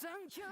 Thank you.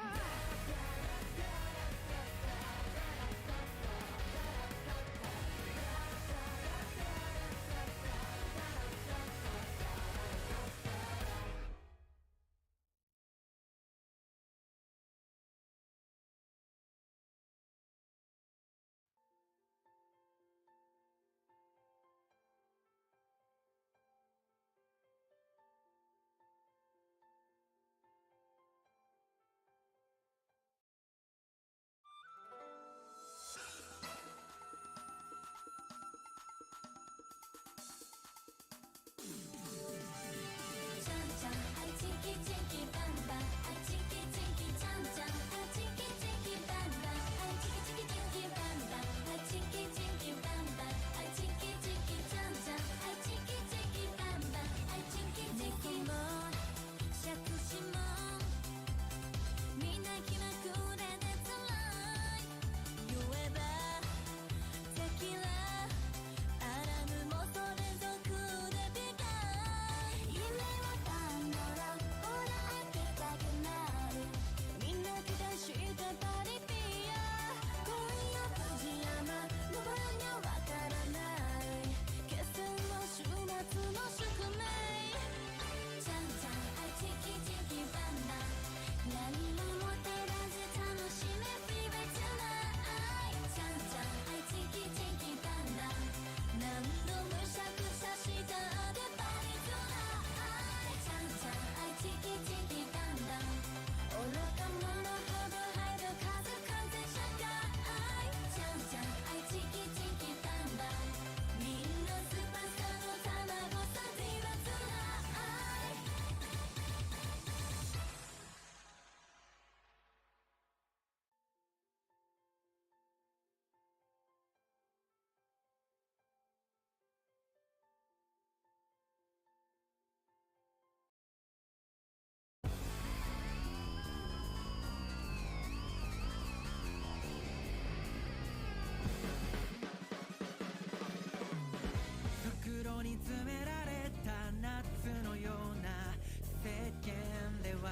袋に詰められた夏のような世間では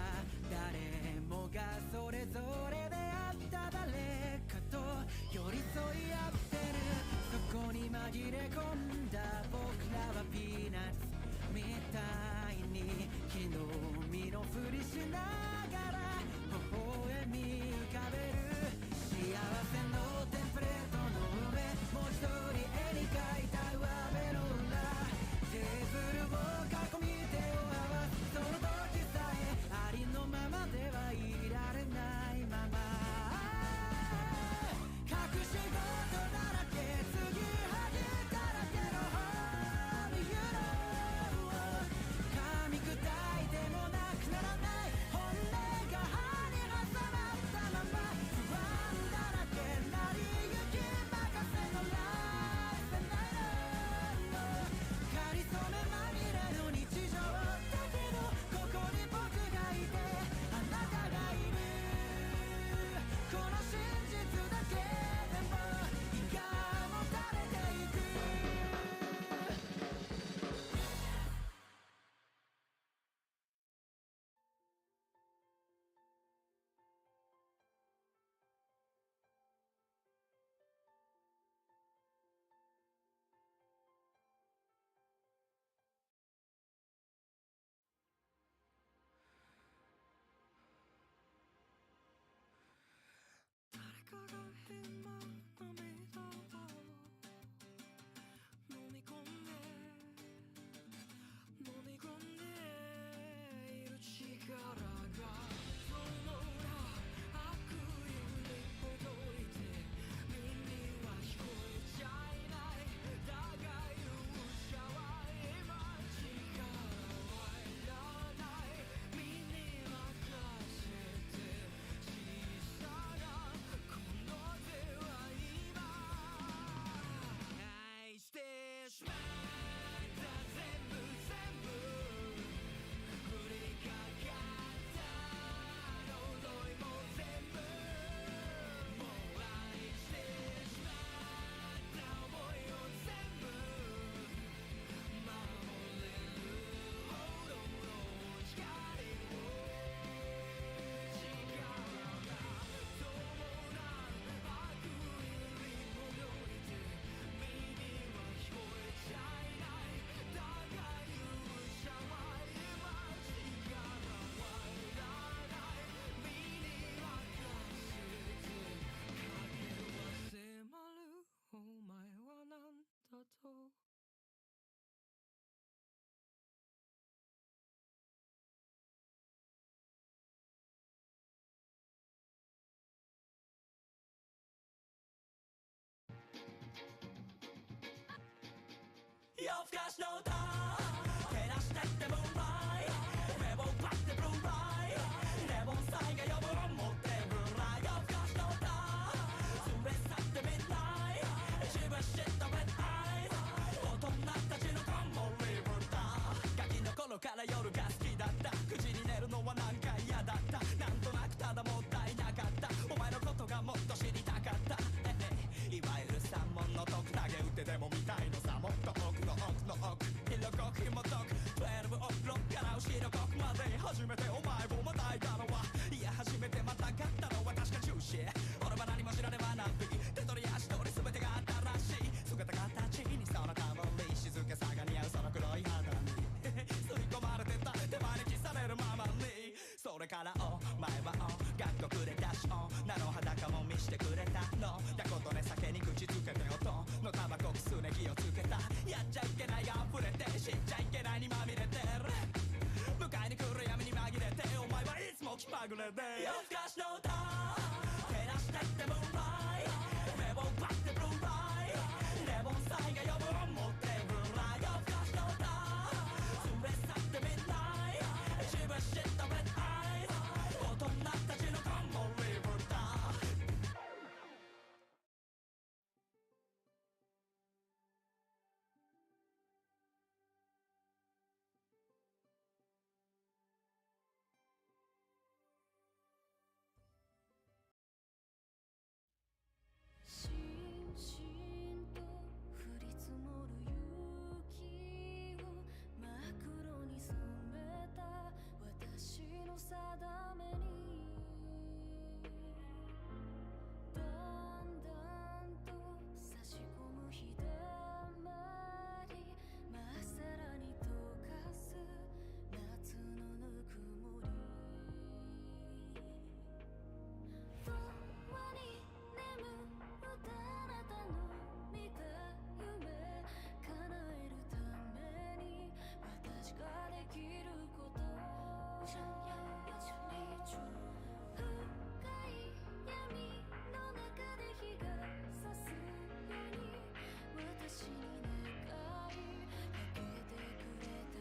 誰もがそれぞれであった誰かと寄り添い合ってるそこに紛れ込んだ僕らはピーナッツみたいに木の実のふりしながら微笑み浮かべる幸せのテンプレートの上もう一人絵に描いた上辺の裏テーブルを囲み手を合わすその時さえありのままではいられないまま隠し事だらけ継ぎはぎだらけの Honey you know 噛み砕いてもなくならない本音ふかしの歌照らしてってムーンライト目を奪ってブルーライトレモンサイが呼ぶ持ってブライ夜更かしの歌連れ去ってミッドナイト自分知ったレッドアイズ大人たちのコンボリブだガキの頃から夜が好きだった9時に寝るのはなんか嫌だったなんとなくただもったいなかったお前のことがもっと知りたかったいわゆる三文の徳投げ打ってでも見たいのさもっと奥の奥の奥色濃く紐解く12オクロックから後ろ国まで初めてお前をまたいたのはいや初めてまた勝ったのは確か中止俺は何も知らねばなんて手取り足取り全てが新しい姿形にその香り静けさが似合うその黒い肌に吸い込まれてた手招きされるままにそれからお前は学校くれたし女の裸も見してくれたのだことね酒に口つけて音のタバコくすね気をつけたやっちゃいけないが溢れて知っちゃいけないにまみれてる迎えに来る闇に紛れてお前はいつも気まぐれで夜更かしの歌照らしてってムーンライト目を奪ってブルーライトレモンサイが呼ぶ持ってブライ夜更かしの歌連れ去ってミッドナイト自分知ったレッドアイズ大人たちのコンボリブだしんしんと降り積もる雪を真っ黒に染めた私の定めにだんだんと差し込む日だまりまっさらに溶かす夏のぬくもり永遠に眠ったあなたの見た夢叶えるために私ができること深い闇の中で日が差すように私に願いかけてくれたか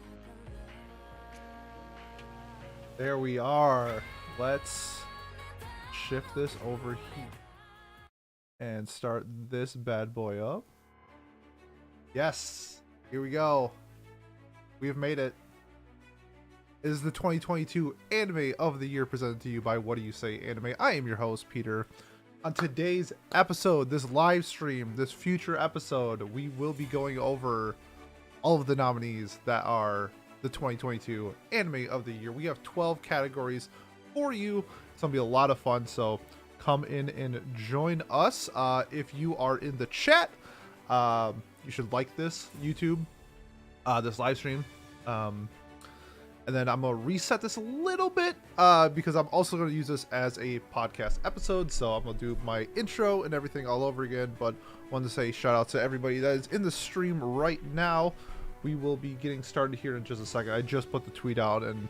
ら There we are. Let's shift this over here and start this bad boy up. Yes, here we go. We have made it. It is the 2022 Anime of the Year presented to you by What Do You Say Anime. I am your host, Peter. On today's episode, this live stream, this future episode, we will be going over all of the nominees that are the 2022 Anime of the Year. We have 12 categories for you. It's going to be a lot of fun, so come in and join us. If you are in the chat, you should like this YouTube, this live stream. And then I'm going to reset this a little bit because I'm also going to use this as a podcast episode. So I'm going to do my intro and everything all over again. But wanted to say shout out to everybody that is in the stream right now. We will be getting started here in just a second. I just put the tweet out and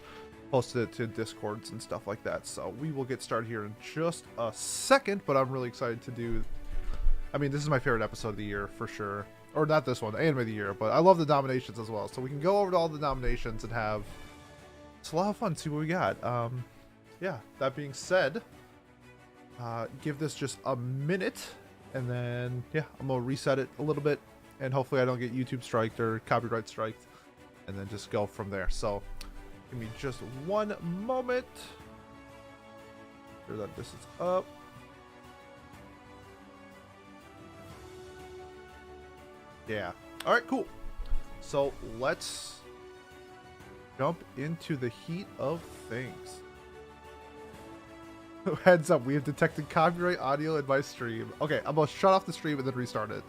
posted it to Discords and stuff like that. So we will get started here in just a second. But I'm really excited to do... I mean, this is my favorite episode of the year for sure. Or not this one, Anime of the Year. But I love the nominations as well. So we can go over to all the nominations and have... It's a lot of fun. See what we got. Yeah, that being said, give this just a minute, and then yeah, I'm gonna reset it a little bit, and hopefully I don't get YouTube striked or copyright striked, and then just go from there. So give me just one moment. Sure that this is up. Yeah. All right. Cool. So let's jump into the heat of things. Heads up, we have detected copyright audio in my stream. Okay, I'm gonna shut off the stream and then restart it.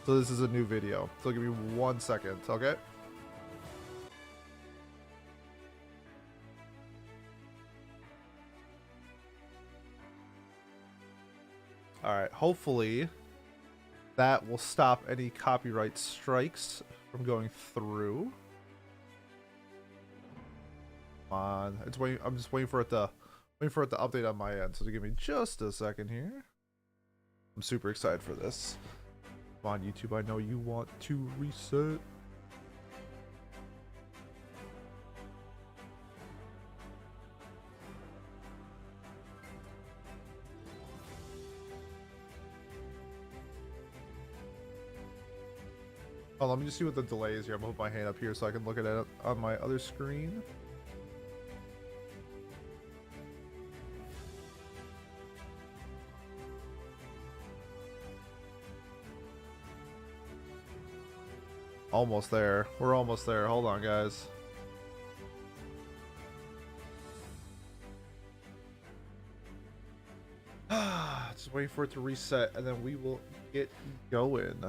So this is a new video. So give me 1 second, okay? Alright, hopefully that will stop any copyright strikes from going through. On, it's waiting. I'm just waiting for it to update on my end. So give me just a second here. I'm super excited for this. Come on, YouTube. I know you want to reset. Oh, let me just see what the delay is here. I'm gonna put my hand up here so I can look at it on my other screen. Almost there. We're almost there. Hold on, guys. Just waiting for it to reset, and then we will get going.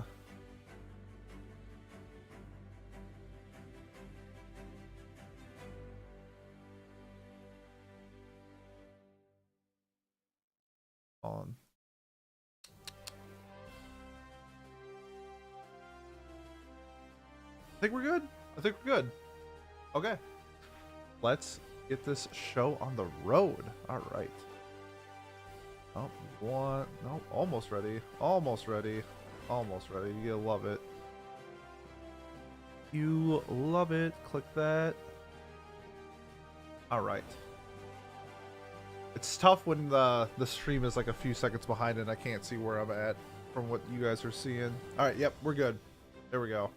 On. I think we're good. I think we're good. Okay. Let's get this show on the road. All right. Oh, one. No, almost ready. Almost ready. Almost ready. You love it. You love it. Click that. All right. It's tough when the stream is like a few seconds behind and I can't see where I'm at from what you guys are seeing. All right. Yep. We're good. There we go.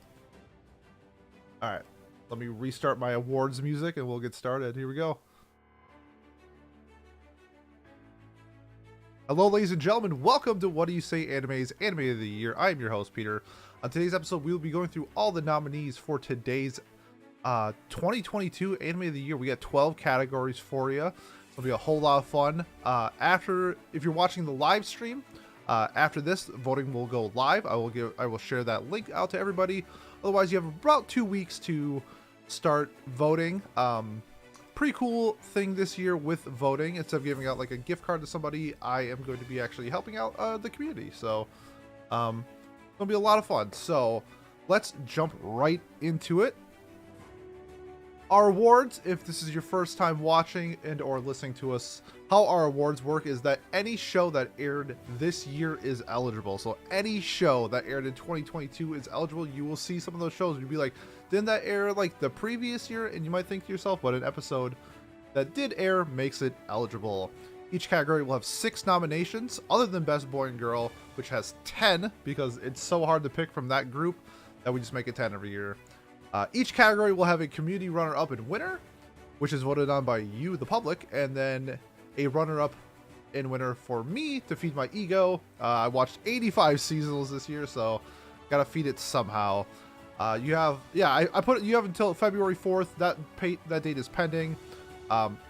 All right. Let me restart my awards music and we'll get started. Here we go. Hello, ladies and gentlemen. Welcome to What Do You Say Anime's Anime of the Year. I am your host, Peter. On today's episode, we will be going through all the nominees for today's 2022 Anime of the Year. We got 12 categories for you. It'll be a whole lot of fun. If you're watching the live stream, after this, voting will go live. I will share that link out to everybody. Otherwise, you have about 2 weeks to start voting. Pretty cool thing this year with voting. Instead of giving out like a gift card to somebody, I am going to be actually helping out the community. So it'll be a lot of fun. So let's jump right into it. Our awards, if this is your first time watching and or listening to us, how our awards work is that any show that aired this year is eligible. So any show that aired in 2022 is eligible. You will see some of those shows. You'll be like, didn't that air like the previous year? And you might think to yourself, but an episode that did air makes it eligible. Each category will have 6 nominations, other than Best Boy and Girl, which has 10, because it's so hard to pick from that group that we just make it 10 every year. Each category will have a community runner-up and winner, which is voted on by you, the public, and then a runner-up and winner for me to feed my ego. I watched 85 seasonals this year, so gotta feed it somehow. You have until February 4th. That date is pending.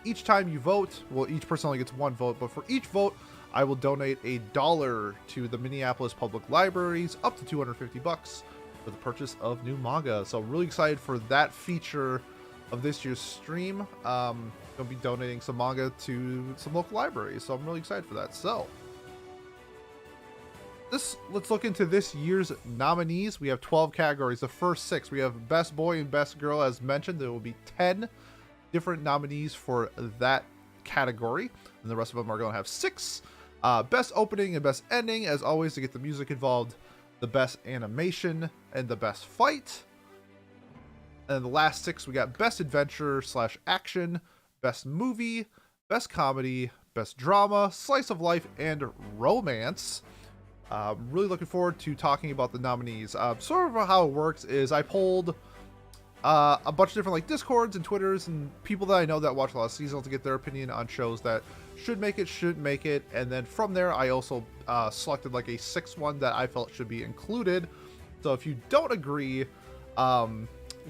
Each time you vote, well, each person only gets 1 vote, but for each vote, I will donate $1 to the Minneapolis Public Libraries, up to $250 for the purchase of new manga. So I'm really excited for that feature of this year's stream. Gonna be donating some manga to some local libraries, so I'm really excited for that. So let's look into this year's nominees. We have 12 categories. The first 6, we have Best Boy and Best Girl. As mentioned, there will be 10 different nominees for that category, and the rest of them are going to have 6. Best Opening and Best Ending, as always, to get the music involved, the Best Animation, and the Best Fight. And the last 6, we got Best Adventure / Action, Best Movie, Best Comedy, Best Drama, Slice of Life, and Romance. Really looking forward to talking about the nominees. Sort of how it works is I polled a bunch of different like Discords and Twitters and people that I know that watch a lot of seasonal to get their opinion on shows that should make it, shouldn't make it, and then from there I also selected like a 6th one that I felt should be included. So if you don't agree,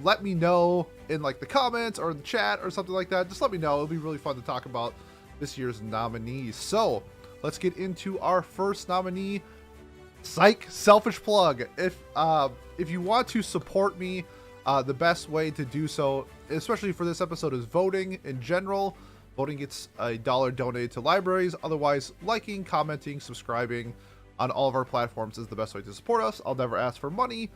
let me know in like the comments or in the chat or something like that. Just let me know. It'll be really fun to talk about this year's nominees. So let's get into our first nominee. Psych, selfish plug. If you want to support me, the best way to do so, especially for this episode, is voting in general. Voting gets $1 donated to libraries. Otherwise, liking, commenting, subscribing on all of our platforms is the best way to support us. I'll never ask for money.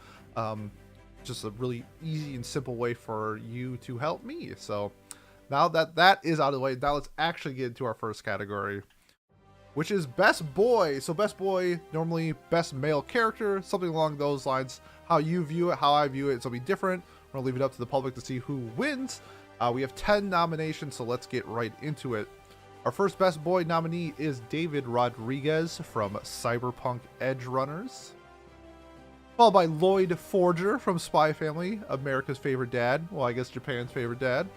Just a really easy and simple way for you to help me. So now that is out of the way, now let's actually get into our first category, which is Best Boy. So Best Boy, normally Best Male Character, something along those lines. How you view it, how I view it, it'll be different. We're gonna leave it up to the public to see who wins. We have 10 nominations, so let's get right into it. Our first Best Boy nominee is David Rodriguez from Cyberpunk Edge Runners. Followed by Lloyd Forger from Spy Family, America's favorite dad. Well, I guess Japan's favorite dad.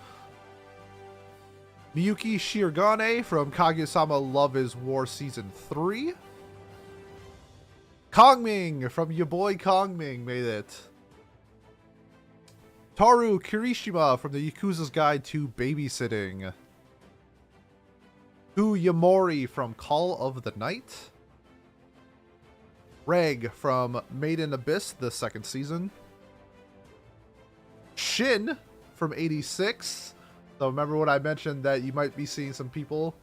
Miyuki Shirogane from Kaguya-sama Love is War Season 3. Kongming from your boy Kongming made it. Taru Kirishima from the Yakuza's Guide to Babysitting. Hu Yamori from Call of the Night. Reg from Made in Abyss, the second season. Shin from 86. So remember when I mentioned that you might be seeing some people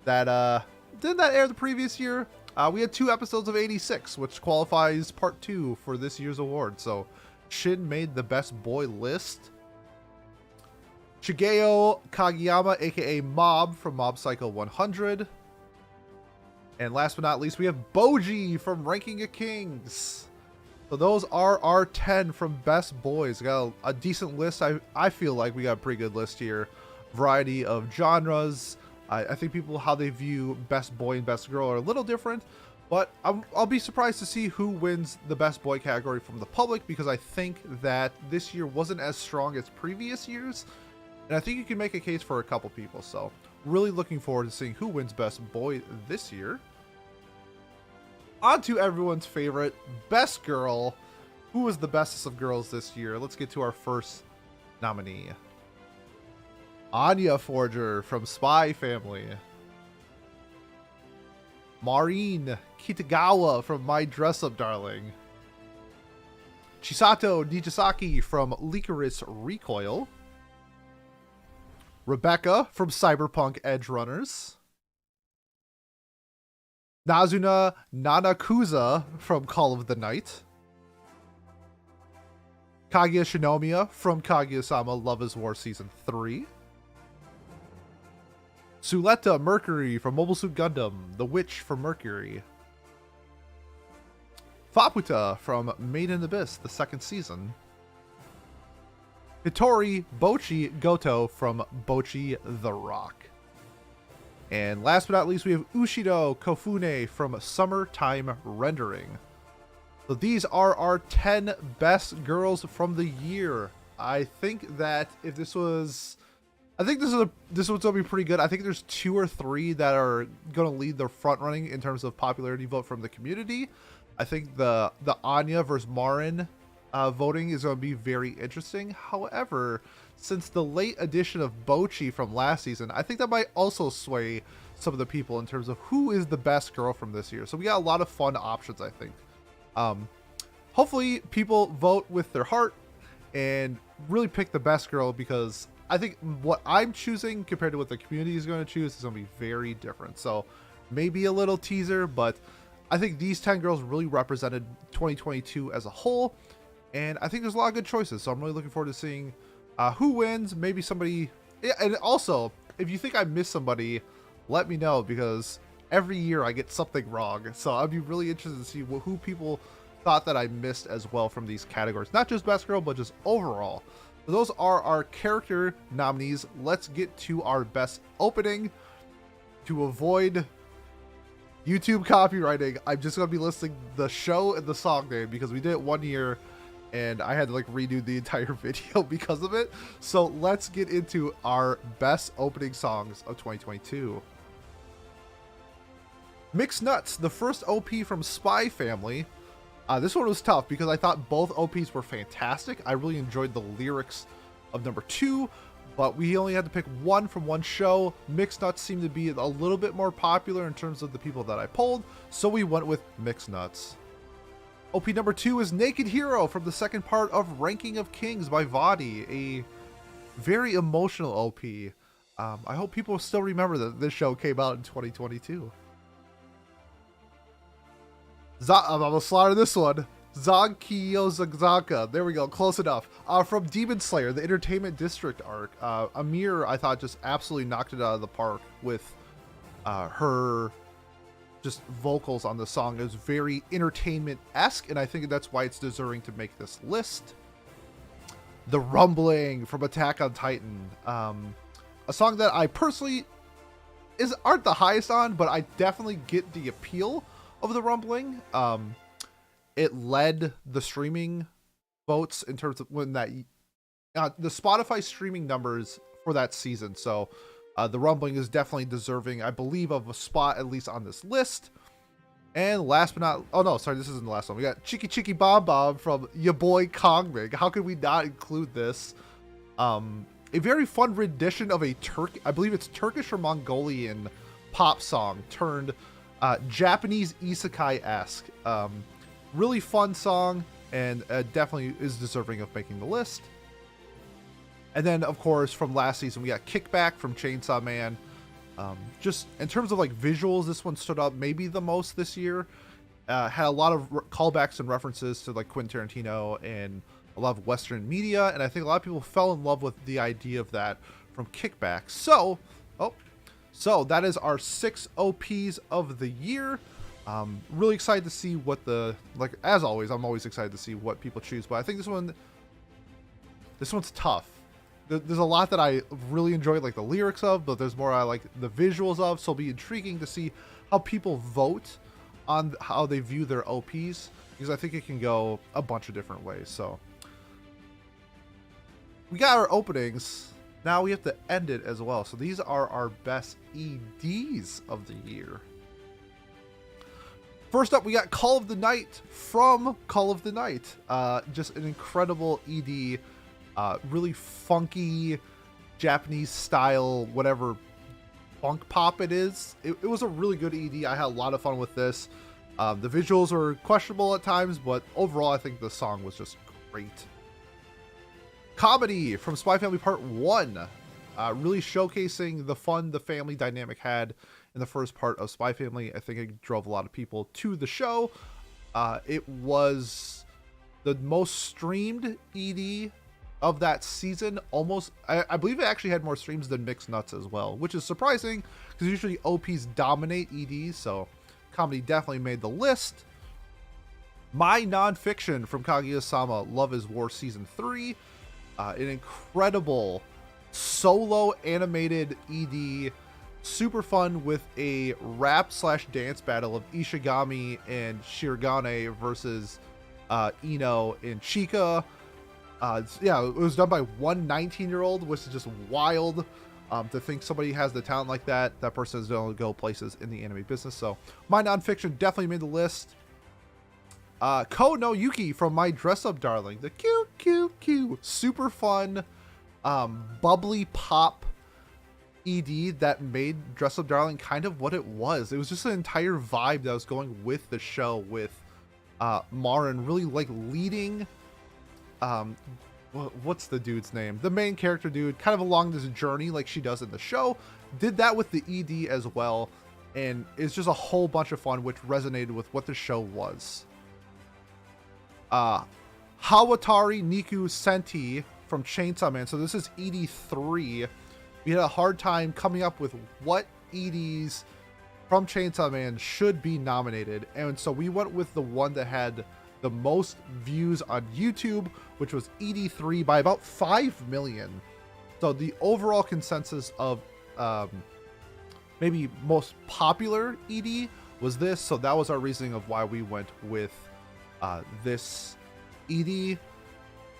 that didn't that air the previous year? We had 2 episodes of 86, which qualifies part 2 for this year's award. So Shin made the best boy list. Shigeo Kageyama, aka Mob from Mob Psycho 100. And last but not least, we have Boji from Ranking of Kings. So those are our 10 from Best Boys. Got a decent list. I feel like we got a pretty good list here. Variety of genres. I think people, how they view Best Boy and Best Girl are a little different. But I'll be surprised to see who wins the Best Boy category from the public, because I think that this year wasn't as strong as previous years. And I think you can make a case for a couple people. So really looking forward to seeing who wins Best Boy this year. On to everyone's favorite, Best Girl. Who was the bestest of girls this year? Let's get to our first nominee. Anya Forger from Spy Family. Maureen Kitagawa from My Dress Up Darling. Chisato Nijisaki from Licorice Recoil. Rebecca from Cyberpunk Edge Runners. Nazuna Nanakusa from Call of the Night. Kaguya Shinomiya from Kaguya-sama Love is War Season 3. Suletta Mercury from Mobile Suit Gundam, The Witch from Mercury. Faputa from Made in Abyss, the second season. Hitori Bochi Goto from Bochi the Rock. And last but not least, we have Ushido Kofune from Summertime Rendering. So these are our 10 best girls from the year. I think that if this was... I think this one's going to be pretty good. I think there's 2 or 3 that are going to lead the front running in terms of popularity vote from the community. I think the Anya versus Marin voting is going to be very interesting. However, since the late addition of Bochi from last season, I think that might also sway some of the people in terms of who is the best girl from this year. So we got a lot of fun options, I think. Hopefully people vote with their heart and really pick the best girl, because I think what I'm choosing compared to what the community is going to choose is going to be very different. So maybe a little teaser, but I think these 10 girls really represented 2022 as a whole. And I think there's a lot of good choices. So I'm really looking forward to seeing who wins. Maybe somebody... Yeah, and also, if you think I missed somebody, let me know, because every year I get something wrong. So I'd be really interested to see who people thought that I missed as well from these categories. Not just Best Girl, but just overall. So those are our character nominees. Let's get to our best opening. To avoid YouTube copywriting, I'm just going to be listing the show and the song name, because we did it one year and I had to like redo the entire video because of it. So let's get into our best opening songs of 2022. Mixed Nuts, the first OP from Spy Family. This one was tough because I thought both OPs were fantastic. I really enjoyed the lyrics of number 2, but we only had to pick one from one show. Mixed Nuts seemed to be a little bit more popular in terms of the people that I polled, so we went with Mixed Nuts. OP number 2 is Naked Hero from the second part of Ranking of Kings by Vadi, a very emotional OP. I hope people still remember that this show came out in 2022. I'm gonna slaughter this one. Zagkyozaka. There we go, close enough. From Demon Slayer, the Entertainment District arc. Amir, I thought, just absolutely knocked it out of the park with her just vocals on the song. It was very entertainment-esque, and I think that's why it's deserving to make this list. The Rumbling from Attack on Titan. A song that I personally aren't the highest on, but I definitely get the appeal of The Rumbling. it led the streaming votes in terms of when that the Spotify streaming numbers for that season. So the Rumbling is definitely deserving, I believe, of a spot at least on this list. And last but not, oh no, sorry, this isn't the last one. We got Cheeky Cheeky Bomb Bomb from ya boy Kongming. How could we not include this? A very fun rendition of a I believe it's Turkish or Mongolian pop song turned Japanese isekai-esque. Really fun song, and definitely is deserving of making the list. And then, of course, from last season, we got Kickback from Chainsaw Man. Just in terms of like visuals, this one stood up maybe the most this year. Had a lot of callbacks and references to like Quentin Tarantino and a lot of Western media, and I think a lot of people fell in love with the idea of that from Kickback. So that is our 6 OPs of the year. Really excited to see what as always, I'm always excited to see what people choose, but I think this one's tough. There's a lot that I really enjoy, like the lyrics of, but there's more I like the visuals of, so it'll be intriguing to see how people vote on how they view their OPs, because I think it can go a bunch of different ways. So we got our openings. Now we have to end it as well. So these are our best EDs of the year. First up, we got Call of the Night from Call of the Night. Just an incredible ED. Really funky Japanese style, whatever funk pop it is. It was a really good ED. I had a lot of fun with this. The visuals are questionable at times, but overall I think the song was just great. Comedy from Spy Family Part 1. Really showcasing the fun the family dynamic had in the first part of Spy Family. I think it drove a lot of people to the show. It was the most streamed ED of that season. Almost, I believe it actually had more streams than Mixed Nuts as well, which is surprising because usually OPs dominate EDs, so comedy definitely made the list. My Nonfiction from Kaguya-sama Love is War Season 3. An incredible solo animated ED, super fun with a rap/dance battle of Ishigami and Shirogane versus Ino and Chika. Yeah, it was done by one 19-year-old, which is just wild to think somebody has the talent like that. That person is going to go places in the anime business. So My Nonfiction definitely made the list. Ko no Yuki from My Dress Up Darling. The cute, super fun, bubbly pop ED that made Dress Up Darling kind of what it was. It was just an entire vibe that was going with the show, with Marin really like leading, what's the dude's name? The main character dude, kind of along this journey like she does in the show. Did that with the ED as well, and it's just a whole bunch of fun, which resonated with what the show was. Hawatari Niku Senti from Chainsaw Man. So this is ED3. We had a hard time coming up with what EDs from Chainsaw Man should be nominated, and so we went with the one that had the most views on YouTube, which was ED3 by about 5 million. So the overall consensus of maybe most popular ED was this, so that was our reasoning of why we went with this ED.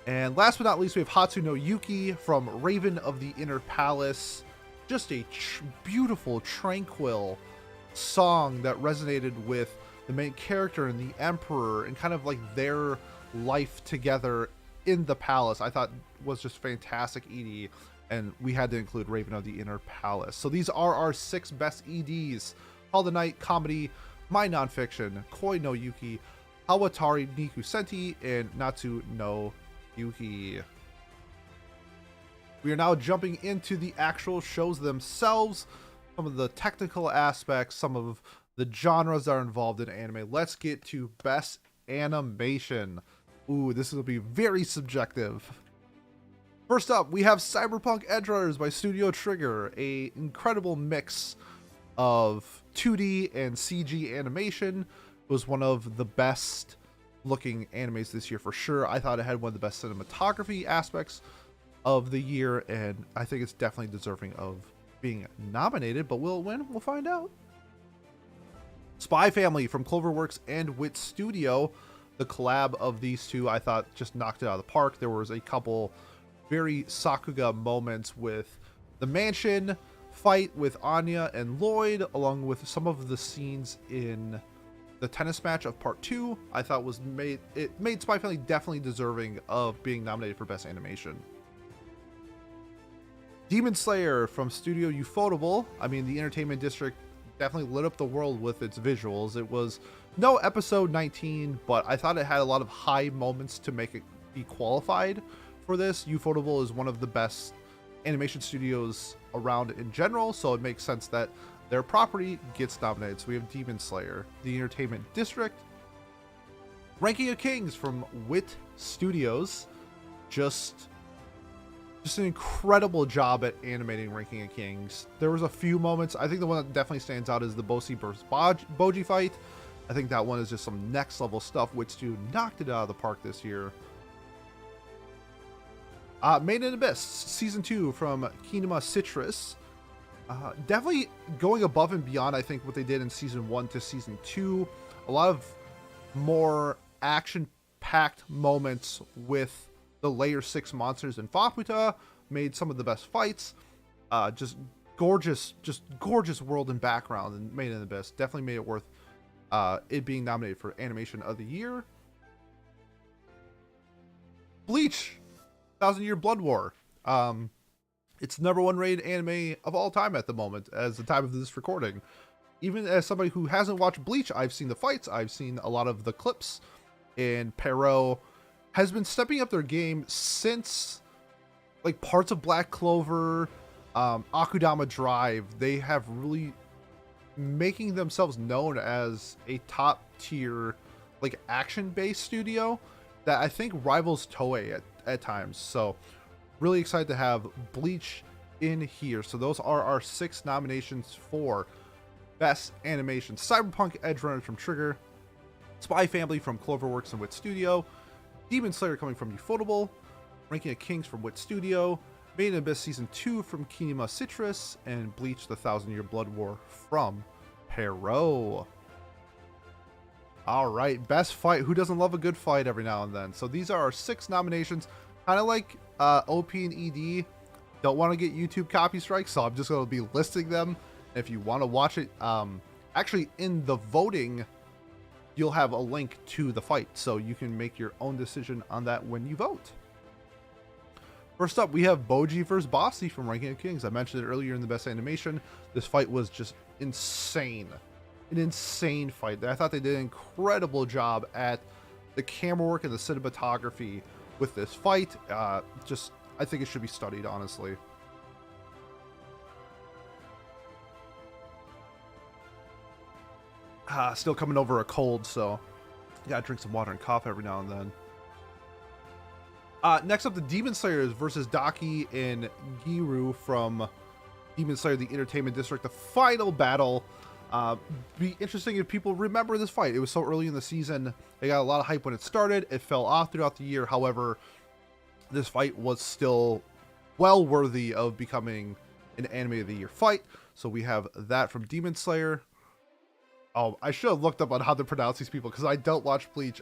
And last but not least, we have Hatsu no Yuki from Raven of the Inner Palace. Just a beautiful, tranquil song that resonated with the main character and the Emperor and kind of like their life together in the palace. I thought was just fantastic ED, and we had to include Raven of the Inner Palace. So these are our 6 best EDs. Call the Night, Comedy, My Nonfiction, Koi no Yuki, Hawatari Niku Senti, and Natsu no Yuki. We are now jumping into the actual shows themselves, some of the technical aspects, some of the genres that are involved in anime. Let's get to Best Animation. Ooh, this will be very subjective. First up, we have Cyberpunk Edge Runners by Studio Trigger, a incredible mix of 2D and CG animation. It was one of the best looking animes this year for sure. I thought it had one of the best cinematography aspects of the year, and I think it's definitely deserving of being nominated, but will it win? We'll find out. Spy Family from Cloverworks and Wit Studio. The collab of these two, I thought, just knocked it out of the park. There was a couple very Sakuga moments with the mansion fight with Anya and Lloyd, along with some of the scenes in the tennis match of part 2. I thought made Spy Family definitely deserving of being nominated for Best Animation. Demon Slayer from Studio Ufotable. I mean, the Entertainment District definitely lit up the world with its visuals. It was no episode 19, but I thought it had a lot of high moments to make it be qualified for this. Ufotable is one of the best animation studios around in general, so it makes sense that their property gets nominated. So we have Demon Slayer, the Entertainment District. Ranking of Kings from Wit Studios. Just an incredible job at animating Ranking of Kings. There was a few moments. I think the one that definitely stands out is the Bosi versus Boji fight. I think that one is just some next level stuff. Wit Studio knocked it out of the park this year. Made in Abyss Season 2 from Kinema Citrus. Definitely going above and beyond, I think, what they did in Season 1 to Season 2. A lot of more action-packed moments with the Layer 6 monsters in Faputa. Made some of the best fights. Just gorgeous world and background, and Made in Abyss definitely made it worth it being nominated for Animation of the Year. Bleach 1000-Year Blood War. It's #1 rated anime of all time at the moment, as the time of this recording. Even as somebody who hasn't watched Bleach, I've seen the fights, I've seen a lot of the clips, and Perot has been stepping up their game since like parts of Black Clover, Akudama Drive. They have really making themselves known as a top tier like action based studio that I think rivals Toei at times. So really excited to have Bleach in here. So those are our 6 nominations for Best Animation. Cyberpunk Edge Runners from Trigger, Spy Family from Cloverworks and Wit Studio, Demon Slayer coming from Ufotable, Ranking of Kings from Wit Studio, Made in Abyss Season 2 from Kinema Citrus, and Bleach the 1000-Year Blood War from Perot. Alright, best fight. Who doesn't love a good fight every now and then? So these are our 6 nominations. Kind of like OP and ED. Don't want to get YouTube copy strikes, so I'm just going to be listing them. If you want to watch it, actually in the voting, you'll have a link to the fight, so you can make your own decision on that when you vote. First up, we have Boji vs. Bossy from Ranking of Kings. I mentioned it earlier in the Best Animation. This fight was just insane. An insane fight. I thought they did an incredible job at the camera work and the cinematography with this fight. I think it should be studied, honestly. Still coming over a cold, so gotta drink some water and cough every now and then. Next up, the Demon Slayers versus Daki and Giru from Demon Slayer, the Entertainment District. The final battle. Be interesting if people remember this fight. It was so early in the season. They got a lot of hype when it started. It fell off throughout the year. However, this fight was still well worthy of becoming an Anime of the Year fight. So we have that from Demon Slayer. Oh, I should have looked up on how to pronounce these people because I don't watch Bleach.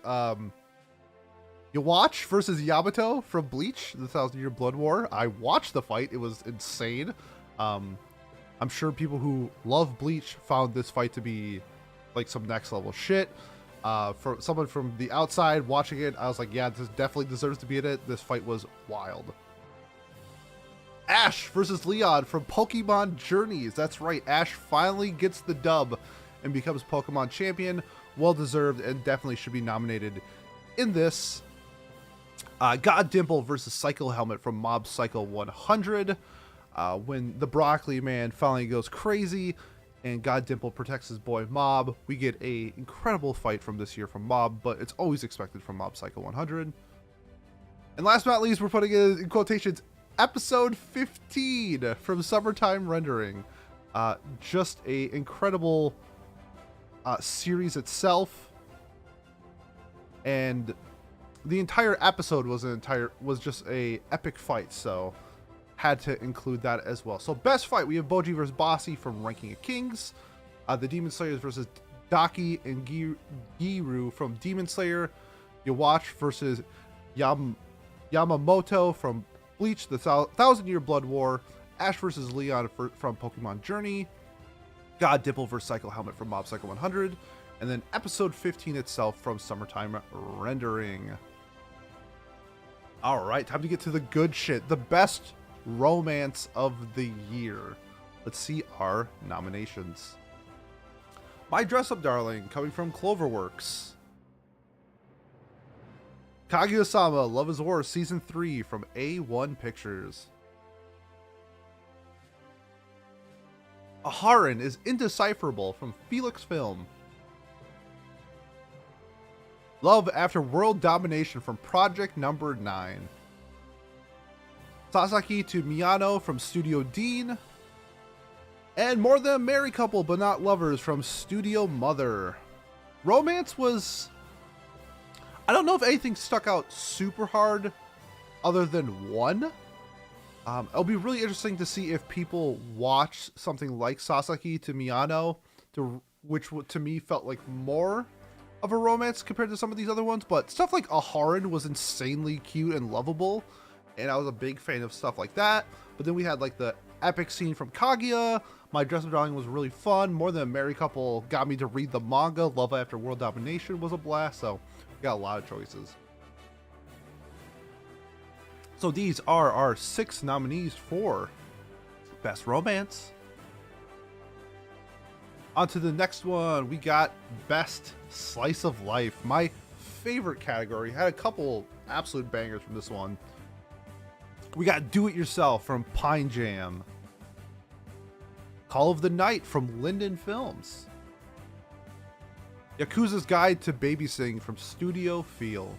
Yawatch versus Yamato from Bleach, the 1000-Year Blood War. I watched the fight. It was insane. I'm sure people who love Bleach found this fight to be like some next level shit. For someone from the outside watching it, I was like, yeah, this definitely deserves to be in it. This fight was wild. Ash versus Leon from Pokemon Journeys. That's right. Ash finally gets the dub and becomes Pokemon champion. Well deserved, and definitely should be nominated in this. God Dimple versus Cycle Helmet from Mob Psycho 100. When the Broccoli Man finally goes crazy and God Dimple protects his boy Mob, we get a incredible fight from this year from Mob, but it's always expected from Mob Psycho 100. And last but not least, we're putting in quotations episode 15 from Summertime Rendering. Just a incredible series itself, and the entire episode was just a epic fight, so had to include that as well. So best fight, we have Boji versus Bossy from Ranking of Kings, the Demon Slayers versus Daki and Giru from Demon Slayer, You watch versus Yamamoto from Bleach, the Thousand Year Blood War. Ash versus Leon from Pokemon Journey. God Dipple vs. Psycho Helmet from Mob Psycho 100. And then episode 15 itself from Summertime Rendering. Alright, time to get to the good shit. The best romance of the year. Let's see our nominations. My Dress Up Darling, coming from Cloverworks. Kaguya-sama, Love is War, Season 3 from A1 Pictures. Aharon is Indecipherable from Felix Film. Love After World Domination from Project Number 9. Sasaki to Miyano from Studio Dean. And More Than a Merry Couple But Not Lovers from Studio Mother. Romance was... I don't know if anything stuck out super hard other than one. It'll be really interesting to see if people watch something like Sasaki to Miyano, which to me felt like more of a romance compared to some of these other ones. But stuff like Aharon was insanely cute and lovable, and I was a big fan of stuff like that. But then we had like the epic scene from Kaguya. My Dress Up Darling was really fun. More Than a Merry Couple got me to read the manga. Love After World Domination was a blast. So we got a lot of choices. So these are our 6 nominees for Best Romance. On to the next one. We got Best Slice of Life. My favorite category. Had a couple absolute bangers from this one. We got Do It Yourself from Pine Jam. Call of the Night from Linden Films. Yakuza's Guide to Babysitting from Studio Feel.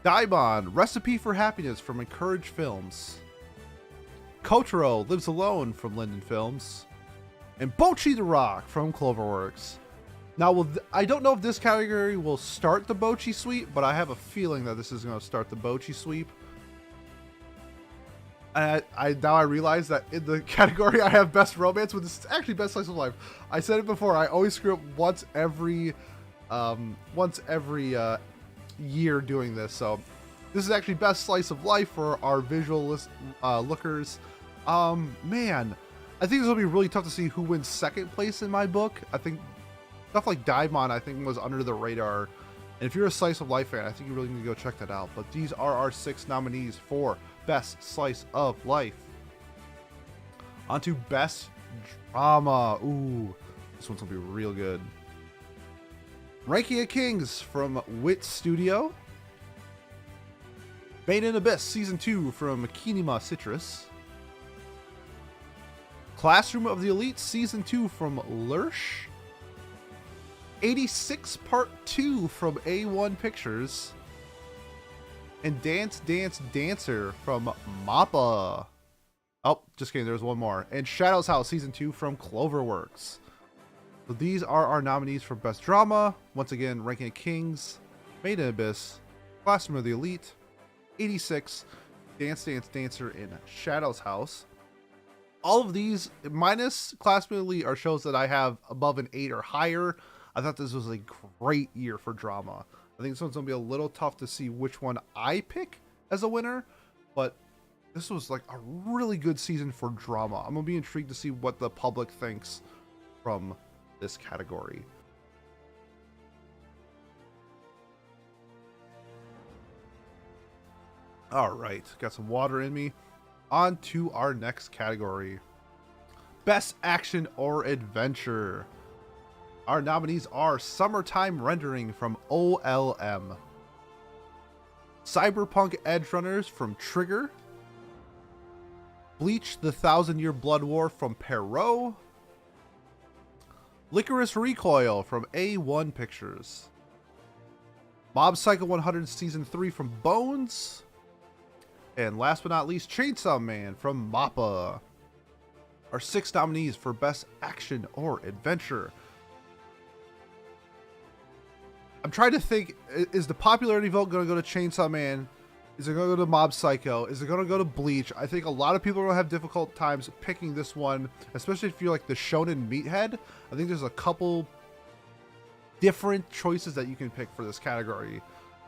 Daimon, Recipe for Happiness from Encourage Films. Kotaro Lives Alone from Linden Films. And Bocchi the Rock from Cloverworks. Now, I don't know if this category will start the Bocchi sweep, but I have a feeling that this is going to start the Bocchi sweep. And now I realize that in the category I have Best Romance, but this is actually Best Slice of Life. I said it before, I always screw up once every year doing this, so this is actually Best Slice of Life for our visual lookers. Man, I think this will be really tough to see who wins second place in my book. I think stuff like Daimon was under the radar, and if you're a Slice of Life fan, I think you really need to go check that out. But these are our 6 nominees for Best Slice of Life. On to Best Drama. Ooh, this one's gonna be real good. Ranking of Kings from Wit Studio. Made in Abyss Season 2 from Kinema Citrus. Classroom of the Elite Season 2 from Lurch. 86 Part 2 from A1 Pictures. And Dance Dance Dancer from MAPPA. Oh, just kidding, there's one more. And Shadow's House Season 2 from Cloverworks. So these are our nominees for Best Drama. Once again, Ranking of Kings, Made in Abyss, Classroom of the Elite, 86, Dance Dance Dancer, and Shadow's House. All of these, minus Classroom of the Elite, are shows that I have above an 8 or higher. I thought this was a great year for drama. I think this one's going to be a little tough to see which one I pick as a winner, but this was like a really good season for drama. I'm going to be intrigued to see what the public thinks from this category. All right, got some water in me. On to our next category. Best Action or Adventure. Our nominees are Summertime Rendering from OLM. Cyberpunk Edge Runners from Trigger. Bleach the 1000-Year Blood War from Perot. Licorice Recoil from A1 Pictures. Mob Psycho 100 Season 3 from Bones. And last but not least, Chainsaw Man from MAPPA. Our 6 nominees for Best Action or Adventure. I'm trying to think, is the popularity vote going to go to Chainsaw Man? Is it going to go to Mob Psycho? Is it going to go to Bleach? I think a lot of people are going to have difficult times picking this one, especially if you're like the shonen meathead. I think there's a couple different choices that you can pick for this category.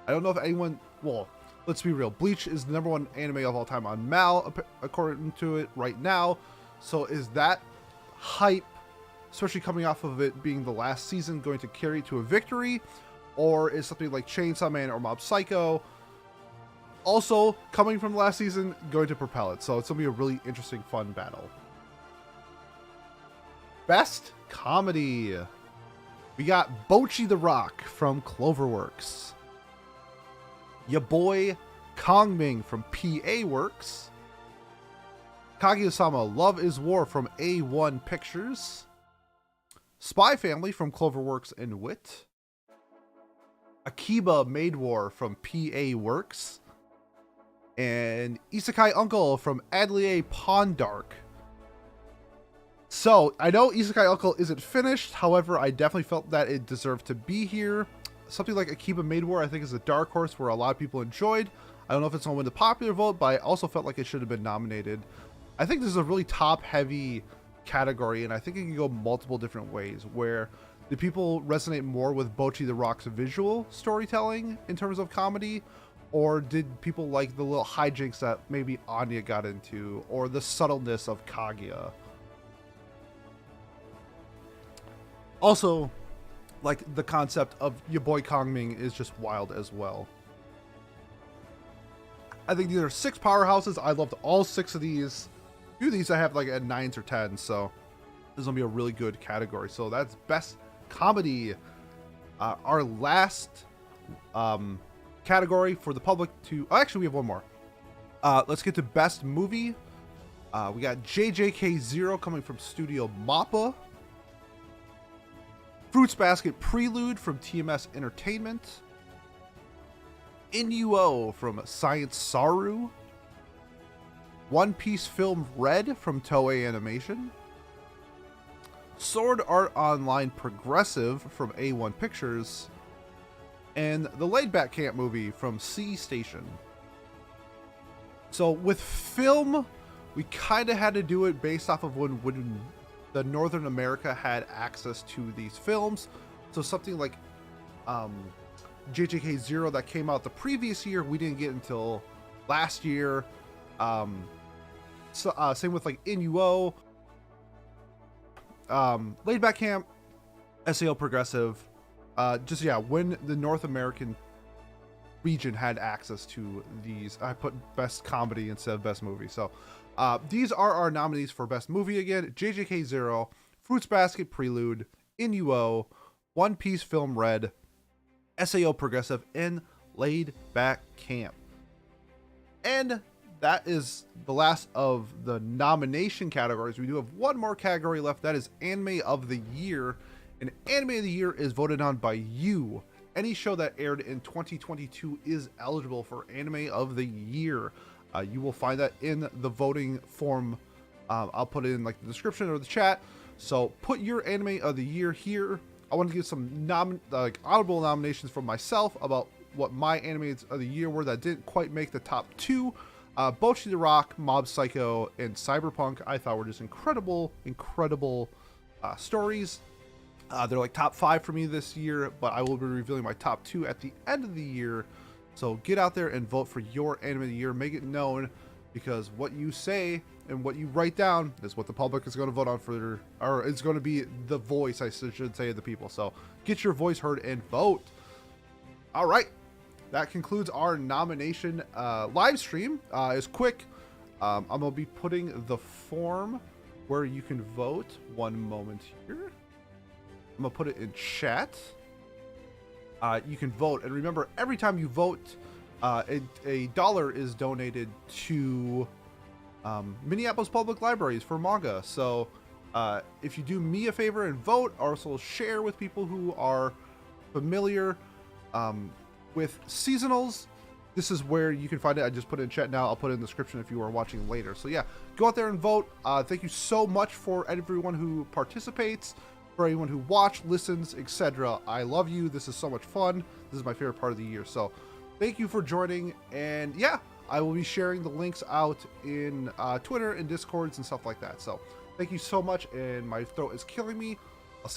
I don't know if anyone, well, let's be real. Bleach is the #1 anime of all time on Mal, according to it right now. So is that hype, especially coming off of it being the last season, going to carry to a victory? Or is something like Chainsaw Man or Mob Psycho, also coming from last season, going to propel it? So it's going to be a really interesting, fun battle. Best Comedy. We got Bocchi the Rock from Cloverworks. Ya Boy Kongming from PA Works. Kaguya-sama Love is War from A1 Pictures. Spy Family from Cloverworks and Wit. Akiba Maid War from PA Works. And Isekai Uncle from Atelier Pondark. So, I know Isekai Uncle isn't finished, however, I definitely felt that it deserved to be here. Something like Akiba Maid War, I think, is a dark horse where a lot of people enjoyed. I don't know if it's going to win the popular vote, but I also felt like it should have been nominated. I think this is a really top-heavy category, and I think it can go multiple different ways, where do people resonate more with Bocchi the Rock's visual storytelling in terms of comedy, or did people like the little hijinks that maybe AotY got into, or the subtleness of Kaguya? Also, like, the concept of your boy Kongming is just wild as well. I think these are 6 powerhouses. I loved all 6 of these. A few of these I have like at 9s or 10s, so this is gonna be a really good category. So that's Best Comedy. Our last category for the public to... Oh, actually, we have one more. Let's get to Best Movie. We got JJK Zero coming from Studio Mappa. Fruits Basket Prelude from TMS Entertainment. Inuo from Science Saru. One Piece Film Red from Toei Animation. Sword Art Online Progressive from A1 Pictures. And the Laid Back Camp movie from C Station. So with film, we kind of had to do it based off of when the Northern America had access to these films. So something like JJK Zero that came out the previous year, we didn't get until last year. Same with like Inuo, Laid Back Camp, SAO Progressive. Just, yeah, when the North American region had access to these, I put Best Comedy instead of Best Movie. So these are our nominees for Best Movie again. JJK Zero, Fruits Basket Prelude, Inuo, One Piece Film Red, SAO Progressive, and Laid Back Camp. And that is the last of the nomination categories. We do have one more category left. That is Anime of the Year. And Anime of the Year is voted on by you. Any show that aired in 2022 is eligible for Anime of the Year. You will find that in the voting form. I'll put it in like the description or the chat. So put your Anime of the Year here. I want to give some honorable nominations from myself about what my animes of the year were that didn't quite make the top 2. Bocchi the Rock, Mob Psycho, and Cyberpunk I thought were just incredible stories. They're like top 5 for me this year, but I will be revealing my top 2 at the end of the year. So get out there and vote for your anime of the year. Make it known, because what you say and what you write down is what the public is going to vote on for, or it's going to be the voice, I should say, of the people. So get your voice heard and vote. All right. That concludes our nomination live stream. It's quick. I'm going to be putting the form where you can vote. One moment here. I'm going to put it in chat. You can vote. And remember, every time you vote, a dollar is donated to Minneapolis Public Libraries for manga. So if you do me a favor and vote, also share with people who are familiar with seasonals, this is where you can find it. I just put it in chat now. I'll put it in the description if you are watching later. So yeah, go out there and vote. Thank you so much for everyone who participates, for anyone who watches, listens, etc. I love you. This is so much fun. This is my favorite part of the year. So thank you for joining. And yeah, I will be sharing the links out in Twitter and Discords and stuff like that. So thank you so much. And my throat is killing me.